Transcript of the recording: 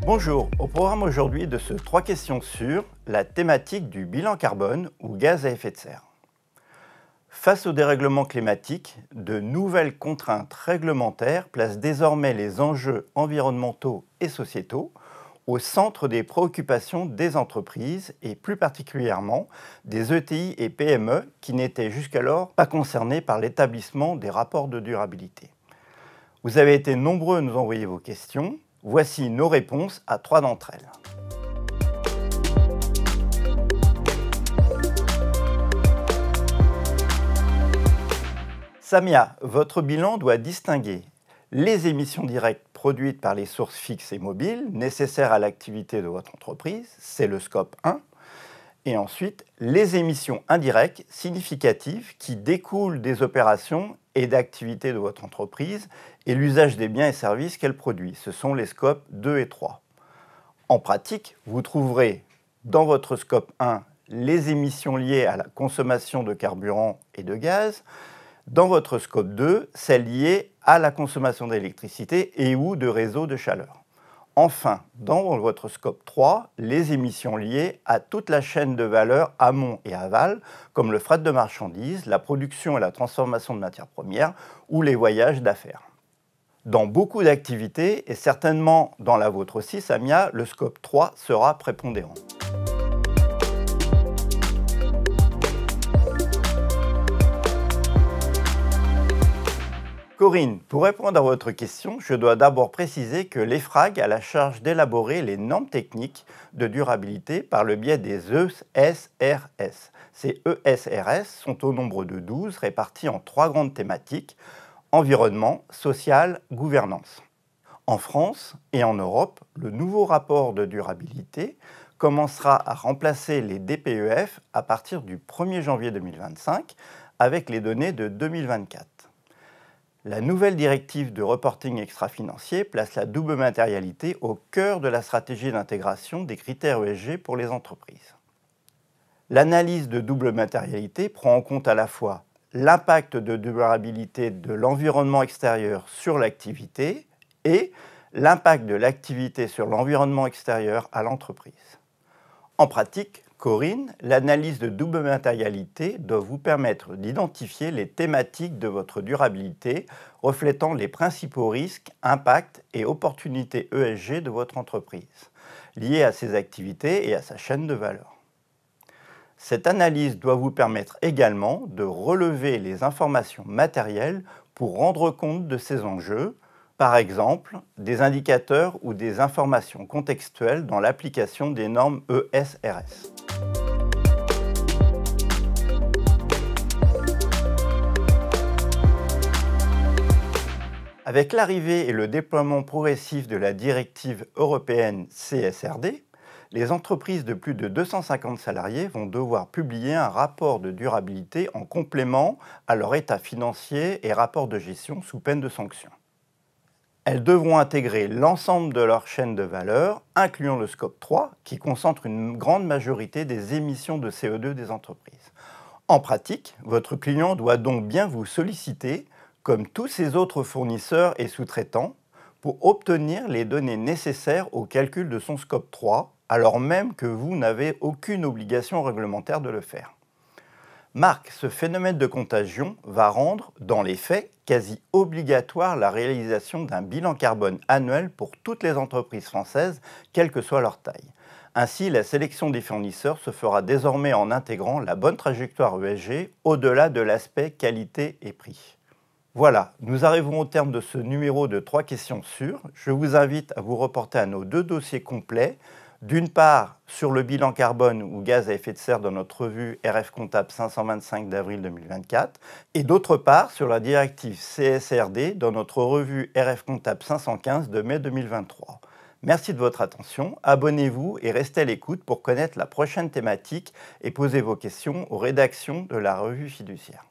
Bonjour, au programme aujourd'hui de ce 3 questions sur la thématique du bilan carbone ou gaz à effet de serre. Face au dérèglement climatique, de nouvelles contraintes réglementaires placent désormais les enjeux environnementaux et sociétaux au centre des préoccupations des entreprises et plus particulièrement des ETI et PME qui n'étaient jusqu'alors pas concernés par l'établissement des rapports de durabilité. Vous avez été nombreux à nous envoyer vos questions. Voici nos réponses à 3 d'entre elles. Samia, votre bilan doit distinguer les émissions directes produites par les sources fixes et mobiles nécessaires à l'activité de votre entreprise, c'est le scope 1, et ensuite les émissions indirectes significatives qui découlent des opérations et d'activités de votre entreprise et l'usage des biens et services qu'elle produit. Ce sont les scopes 2 et 3. En pratique, vous trouverez dans votre scope 1 les émissions liées à la consommation de carburant et de gaz, dans votre scope 2, celles liées à la consommation d'électricité et ou de réseaux de chaleur. Enfin, dans votre scope 3, les émissions liées à toute la chaîne de valeur amont et aval, comme le fret de marchandises, la production et la transformation de matières premières ou les voyages d'affaires. Dans beaucoup d'activités, et certainement dans la vôtre aussi, Samia, le scope 3 sera prépondérant. Corinne, pour répondre à votre question, je dois d'abord préciser que l'EFRAG a la charge d'élaborer les normes techniques de durabilité par le biais des ESRS. Ces ESRS sont au nombre de 12, répartis en 3 grandes thématiques: environnement, social, gouvernance. En France et en Europe, le nouveau rapport de durabilité commencera à remplacer les DPEF à partir du 1er janvier 2025 avec les données de 2024. La nouvelle directive de reporting extra-financier place la double matérialité au cœur de la stratégie d'intégration des critères ESG pour les entreprises. L'analyse de double matérialité prend en compte à la fois l'impact de durabilité de l'environnement extérieur sur l'activité et l'impact de l'activité sur l'environnement extérieur à l'entreprise. En pratique, Corinne, l'analyse de double matérialité doit vous permettre d'identifier les thématiques de votre durabilité reflétant les principaux risques, impacts et opportunités ESG de votre entreprise, liés à ses activités et à sa chaîne de valeur. Cette analyse doit vous permettre également de relever les informations matérielles pour rendre compte de ces enjeux, par exemple des indicateurs ou des informations contextuelles dans l'application des normes ESRS. Avec l'arrivée et le déploiement progressif de la directive européenne CSRD, les entreprises de plus de 250 salariés vont devoir publier un rapport de durabilité en complément à leur état financier et rapport de gestion sous peine de sanction. Elles devront intégrer l'ensemble de leur chaîne de valeur, incluant le scope 3, qui concentre une grande majorité des émissions de CO2 des entreprises. En pratique, votre client doit donc bien vous solliciter, comme tous ses autres fournisseurs et sous-traitants, pour obtenir les données nécessaires au calcul de son scope 3, alors même que vous n'avez aucune obligation réglementaire de le faire. Marc, ce phénomène de contagion va rendre, dans les faits, quasi obligatoire la réalisation d'un bilan carbone annuel pour toutes les entreprises françaises, quelle que soit leur taille. Ainsi, la sélection des fournisseurs se fera désormais en intégrant la bonne trajectoire ESG au-delà de l'aspect qualité et prix. Voilà, nous arrivons au terme de ce numéro de 3 questions sûres. Je vous invite à vous reporter à nos 2 dossiers complets. D'une part, sur le bilan carbone ou gaz à effet de serre dans notre revue RF Comptable 525 d'avril 2024, et d'autre part, sur la directive CSRD dans notre revue RF Comptable 515 de mai 2023. Merci de votre attention, abonnez-vous et restez à l'écoute pour connaître la prochaine thématique et posez vos questions aux rédactions de la revue fiduciaire.